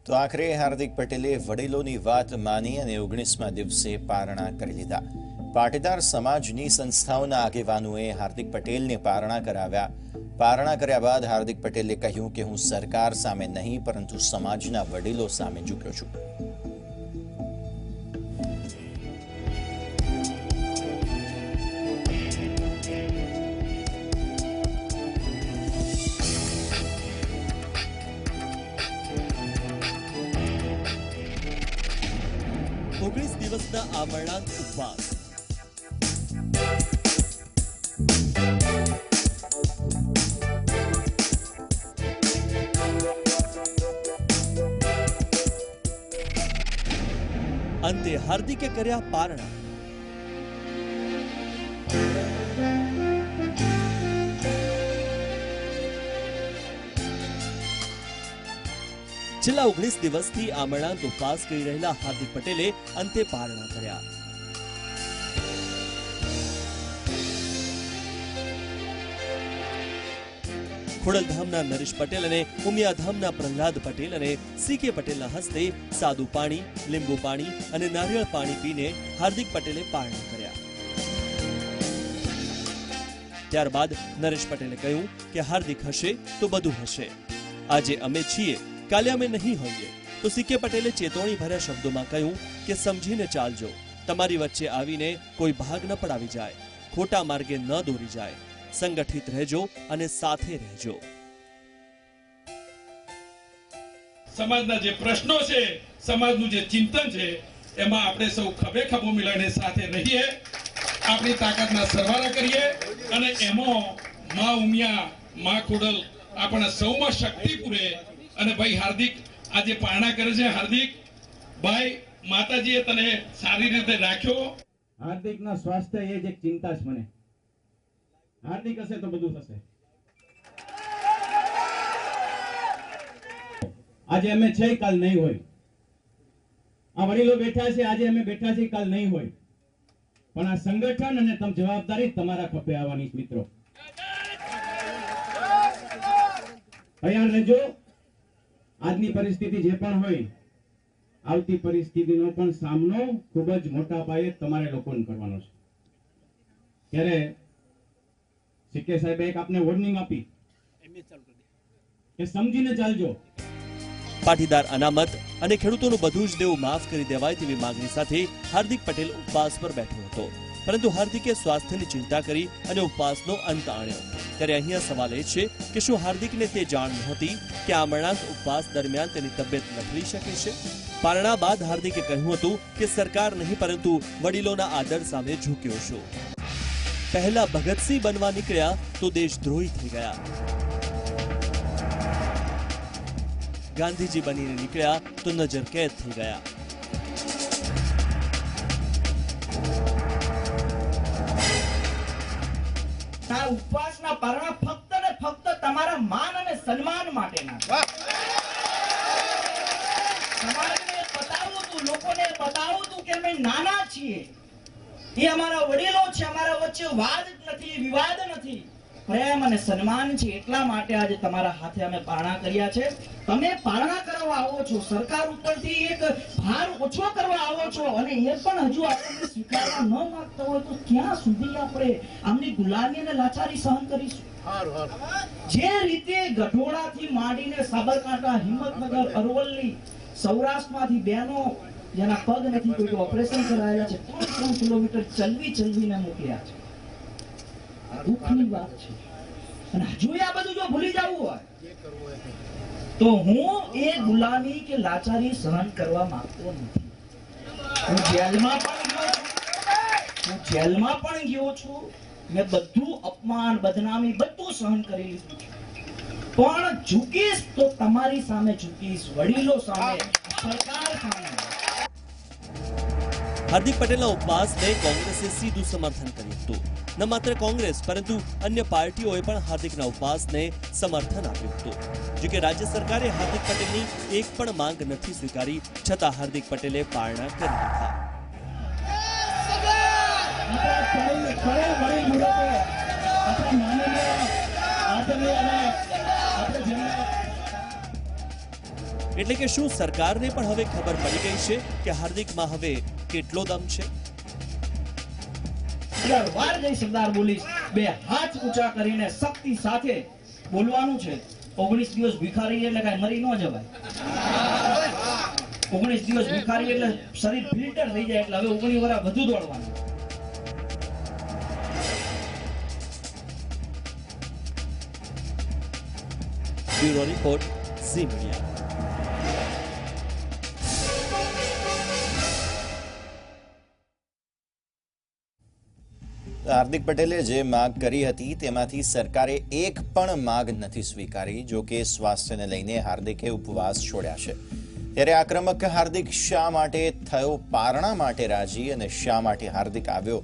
તો આખરે હાર્દિક પટેલે વડીલોની વાત માની અને 19મા દિવસે પારણા કરી લીધા. પાટીદાર સમાજની સંસ્થાઓના આગેવાનોએ હાર્દિક પટેલને પારણા કરાવ્યા. પારણા કર્યા બાદ હાર્દિક પટેલે કહ્યું કે હું સરકાર સામે નહીં પરંતુ સમાજના વડીલો સામે ઝૂક્યો છું. દિવસના આમરણાંત ઉપવાસ અંતે હાર્દિકે કર્યા પારણા. છેલ્લા 19 દિવસથી આમરણાંત ઉપવાસ કરી રહેલા હાર્દિક પટેલે અંતે પારણા કર્યા. ખોડલધામના નરેશ પટેલ અને ઉમિયાધામના પ્રહલાદ પટેલ અને સી.કે. પટેલના હસ્તે સાદું પાણી, લીંબુ પાણી અને નારિયેળ પાણી પીને હાર્દિક પટેલે પારણા કર્યા. ત્યારબાદ નરેશ પટેલે કહ્યું કે હાર્દિક હશે તો બધું હશે. આજે અમે છીએ, કાલે અમે નહીં હોઈએ. તો સી.કે. પટેલે ચેતવણી ભર્યા શબ્દોમાં કહ્યું કે સમજીને ચાલજો. તમારી વચ્ચે આવીને કોઈ ભાગ ન પડાવી જાય, ખોટા માર્ગે ન દોરી જાય. સંગઠિત રહેજો અને સાથે રહેજો. સમાજના જે પ્રશ્નો છે, સમાજનું જે ચિંતન છે, એમાં આપણે સૌ ખભે ખભો મિલાવીને સાથે રહીએ, આપણી તાકાતના સરવાળા કરીએ અને એમાં માં ઉમિયા, માં ખોડલ આપણા સૌમાં શક્તિ પૂરે. અને ભાઈ હાર્દિક આજે પારણા કરે છે. હાર્દિક ભાઈ, માતાજીએ તને સારી રીતે રાખ્યો. હાર્દિકના સ્વાસ્થ્ય એ જ એક ચિંતા છે મને. હાર્દિક હશે તો બધું થશે. આજે અમે છે, કાલ નહીં હોય. આ વડીલો બેઠા છે, આજે અમે બેઠા છીએ, કાલ નહીં હોય. પણ આ સંગઠન અને જવાબદારી તમારા ખભે આવવાની મિત્રો. તૈયાર રહેજો. આજની પરિસ્થિતિ જે પણ હોય, આવતી પરિસ્થિતિનો પણ સામનો ખૂબ જ મોટા પાયે તમારે લોકોને કરવાનો છે. ત્યારે સી.કે. સાહેબે એક આપને વોર્નિંગ આપી કે સમજીને ચાલજો. પાટીદાર અનામત અને ખેડૂતોનું બધું જ દેવું માફ કરી દેવાય તેવી માંગણી સાથે હાર્દિક પટેલ ઉપવાસ પર બેઠો હતો. પરંતુ હાર્દિકે સ્વાસ્થ્યની ચિંતા કરી અને ઉપવાસનો અંત આણ્યો. ત્યારે અહીંયા સવાલ એ છે કે શું હાર્દિકને તે જાણ નહોતી કે આમરણાંત ઉપવાસ દરમિયાન તેની તબિયત લથડી શકે છે? પારણા બાદ હાર્દિકે કહ્યું હતું કે સરકાર નહીં પરંતુ વડીલોના આદર સામે ઝૂક્યો છું. પહેલા ભગતસિંહ બનવા નીકળ્યા તો દેશદ્રોહી થઈ ગયા. ગાંધીજી બનીને નીકળ્યા તો નજર કેદ થઈ ગયા. આ ઉપવાસના પારણા ફક્ત ને ફક્ત તમારા માન અને સન્માન માટેના છે. સમાજને બતાવું તું, લોકોને બતાવું તું કે અમે નાના છીએ, એ અમારા વડીલો છે, અમારા વચ્ચે વાદ નથી, વિવાદ નથી, પ્રેમ અને સન્માન છે. એટલા માટે આજે તમારા હાથે અમે પારણા કર્યા છે. તમે પારણા કરવા આવો છો, સરકાર ઉપરથી એક ભાર ઓછો કરવા આવો છો અને એ પણ હજુ આપણને સ્વીકારવા ન માંગતા હોય તો ક્યાં સુધી આપણે આમની ગુલામી અને લાચારી સહન કરીશું? જે રીતે ગઢોડાથી માંડીને સાબરકાંઠા, હિંમતનગર, અરવલ્લી, સૌરાષ્ટ્રમાંથી બહેનો જેના પગ નથી, કોઈ ઓપરેશન કરાયેલા છે, 3 કિલોમીટર ચલવીને મોકલ્યા છે. દુઃખની વાત છે. અને હજુ આ બધું જો ભૂલી જવું હોય તો હું એ ગુલામી કે લાચારી સહન કરવા માંગતો નથી. હું જેલમાં પણ ગયો છું. મેં બધું અપમાન, બદનામી બધું સહન કરી લીધું છે. પણ ઝૂકીશ તો તમારી સામે ઝૂકીશ, વડીલો સામે, સરકાર સામે. હાર્દિક પટેલના ઉપવાસને કોંગ્રેસે સીધું સમર્થન કર્યું હતું. ન માત્ર કોંગ્રેસ પરંતુ અન્ય પાર્ટીઓએ પણ હાર્દિકના ઉપવાસને સમર્થન આપ્યું હતું. જોકે રાજ્ય સરકારે હાર્દિક પટેલની એક પણ માંગ નથી સ્વીકારી, છતાં હાર્દિક પટેલે પારણા કરી દીધા. એટલે કે શું સરકારને પણ હવે ખબર પડી ગઈ છે કે હાર્દિકમાં હવે કેટલો દમ છે? વાર જઈ સરદાર બોલીશ, બે હાથ ઊંચા કરીને શક્તિ સાથે બોલવાનું છે. 19 દિવસ ભિખારી એટલે કઈ મરી ન જવાય. 19 દિવસ ભિખારી એટલે શરીર ફિલ્ટર થઈ જાય, એટલે હવે 19 વર્ષ વધુ દોડવાનું. Bureau report, Zee media. Hardik પટેલે જે માગ કરી હતી તેમાંથી સરકારે એક પણ માગ નથી સ્વીકારી. જો કે સ્વાસ્થ્યને લઈને હાર્દિકે ઉપવાસ છોડ્યા છે. ત્યારે આક્રમક હાર્દિક શા માટે થયો પારણા માટે રાજી અને શા માટે હાર્દિક આવ્યો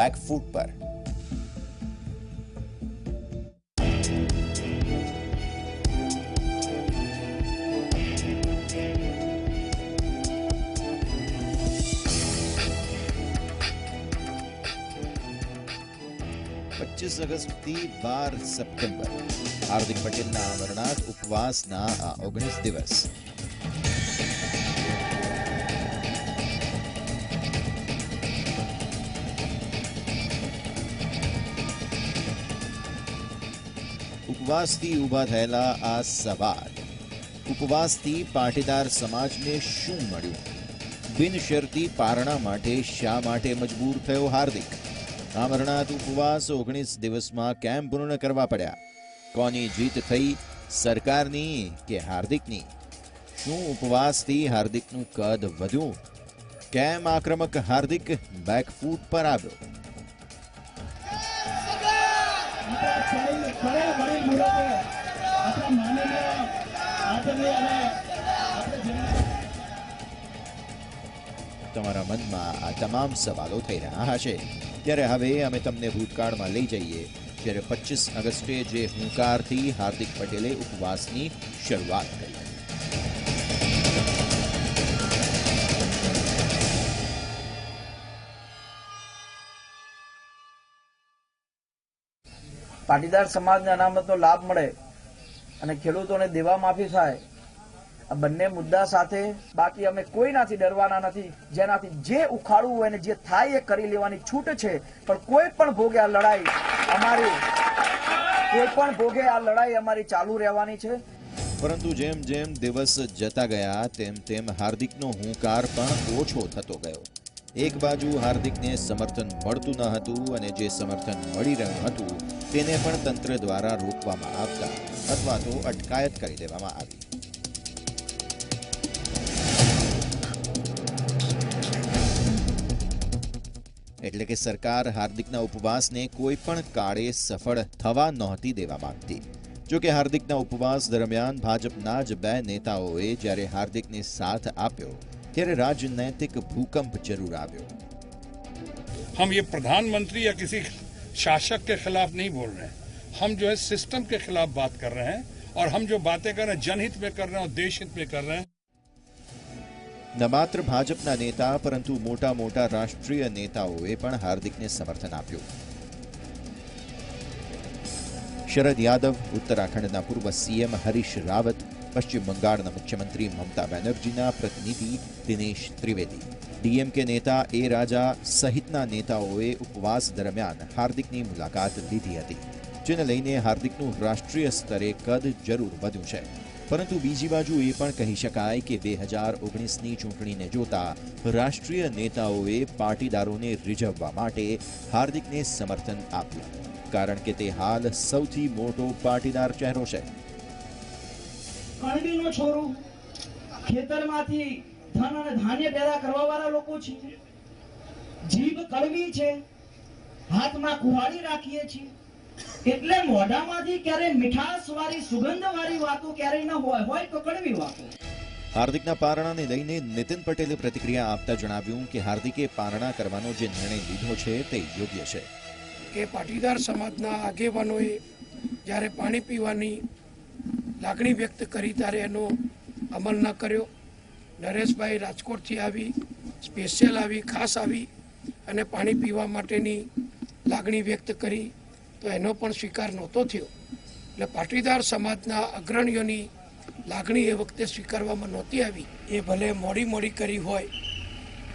બેકફૂટ પર? ઓગસ્ટથી 12 સપ્ટેમ્બર હાર્દિક પટેલના અમરનાથ ઉપવાસના આ 19 દિવસ. ઉપવાસથી ઊભા થયેલા આ સવાલ, ઉપવાસથી પાટીદાર સમાજને શું મળ્યું? બિનશરતી પારણા માટે શા માટે મજબૂર થયો હાર્દિક? અમરનાથ ઉપવાસ 19 દિવસમાં કેમ પૂર્ણ કરવા પડ્યા? કોની જીત થઈ, સરકારની કે હાર્દિકની? શું ઉપવાસથી હાર્દિકનું કદ વધ્યું? કેમ આક્રમક હાર્દિક બેકફૂટ પર આવ્યો? તમારા મનમાં આ તમામ સવાલો થઈ રહ્યા હશે. ત્યારે હવે અમે તમને ભૂતકાળમાં લઈ જઈએ, જ્યારે 25 ઓગસ્ટે જે હુંકારથી હાર્દિક પટેલે ઉપવાસની શરૂઆત કરી. પાટીદાર સમાજને અનામતનો લાભ મળે અને ખેડૂતોને દેવા માફી થાય, આ બંને મુદ્દા સાથે બાકી અમે કોઈનાથી ડરવાના નથી. જેનાથી જે ઉખાડવું હોય અને જે થાય એ કરી લેવાની છૂટ છે. પણ કોઈ પણ ભોગે આ લડાઈ અમારી ચાલુ રહેવાની છે. પરંતુ જેમ જેમ દિવસ જતા ગયા તેમ હાર્દિકનો હુંકાર પણ ઓછો થતો ગયો. એક બાજુ હાર્દિકને સમર્થન મળતું ન હતું અને જે સમર્થન મળી રહ્યું હતું તેને પણ તંત્ર દ્વારા રોકવામાં આવતા અથવા તો અટકાયત કરી દેવામાં આવી. એટલે કે સરકાર હાર્દિકના ઉપવાસને કોઈ પણ કાળે સફળ થવા નહોતી દેવા માંગતી. જો કે હાર્દિકના ઉપવાસ દરમિયાન ભાજપના જ 2 નેતાઓએ જ્યારે હાર્દિકને સાથ આપ્યો ત્યારે राजनैतिक भूकंप जरूर આવ્યો. हम ये प्रधानमंत्री या किसी शासक के खिलाफ नहीं बोल रहे हैं. हम जो है सिस्टम के खिलाफ बात कर रहे हैं और हम जो बातें कर रहे हैं जनहित में कर रहे हैं और देश हित में कर रहे हैं. ન માત્ર ભાજપના નેતા પરંતુ મોટા મોટા રાષ્ટ્રીય નેતાઓએ પણ હાર્દિકને સમર્થન આપ્યું. શરદ યાદવ, ઉત્તરાખંડના પૂર્વ સીએમ હરીશ રાવત, પશ્ચિમ બંગાળના મુખ્યમંત્રી મમતા બેનર્જીના પ્રતિનિધિ દિનેશ ત્રિવેદી, ડીએમકે નેતા એ રાજા સહિતના નેતાઓએ ઉપવાસ દરમિયાન હાર્દિકની મુલાકાત લીધી હતી, જેને લઈને હાર્દિકનું રાષ્ટ્રીય સ્તરે કદ જરૂર વધ્યું છે. પરંતુ બીજી બાજુ એ પણ કહી શકાય કે 2019ની ચૂંટણીને જોતા રાષ્ટ્રીય નેતાઓએ પાટીદારોને રીઝવવા માટે હાર્દિકને સમર્થન આપ્યું, કારણ કે તે હાલ સૌથી મોટો પાટીદાર ચહેરો છે. કણબીનો છોરો, ખેતરમાંથી ધન અને ધાન્ય પેદા કરવા વાળા લોકો છે. જીભ કડવી છે, હાથમાં કુહાડી રાખીએ છીએ, એટલે મોઢામાંથી ક્યારે મીઠાશવાળી સુગંધવાળી વાતો ક્યારે ન હોય તો કડવી વાતો. હાર્દિકના પારણાને લઈને નીતિન પટેલે પ્રતિક્રિયા આપતા જણાવ્યું કે હાર્દિકે પારણા કરવાનો જે નિર્ણય લીધો છે તે યોગ્ય છે. કે પાટીદાર સમાજના આગેવાનોએ જ્યારે પાણી પીવાની લાગણી વ્યક્ત કરી ત્યારે એનો અમલ ન કર્યો. નરેશભાઈ રાજકોટથી આવી, સ્પેશિયલ આવી, ખાસ આવી અને પાણી પીવા માટેની લાગણી વ્યક્ત કરી તો એનો પણ સ્વીકાર નહોતો થયો. એટલે પાટીદાર સમાજના અગ્રણીઓની લાગણી એ વખતે સ્વીકારવામાં નહોતી આવી. એ ભલે મોડી કરી હોય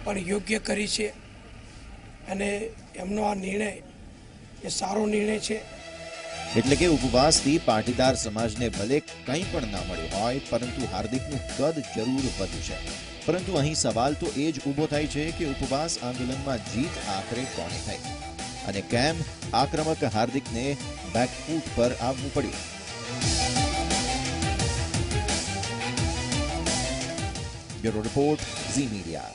પણ યોગ્ય કરી છે અને એમનો આ નિર્ણય એ સારો નિર્ણય છે. એટલે કે ઉપવાસથી પાટીદાર સમાજને ભલે કંઈ પણ ના મળ્યું હોય, પરંતુ હાર્દિકનું કદ જરૂર વધ્યું છે. પરંતુ અહીં સવાલ તો એ જ ઊભો થાય છે કે ઉપવાસ આંદોલનમાં જીત આખરે કોને થઈ અને કેમ આક્રમક હાર્દિકને બેકફૂટ પર આવવું પડ્યું. Bureau report, Zee media.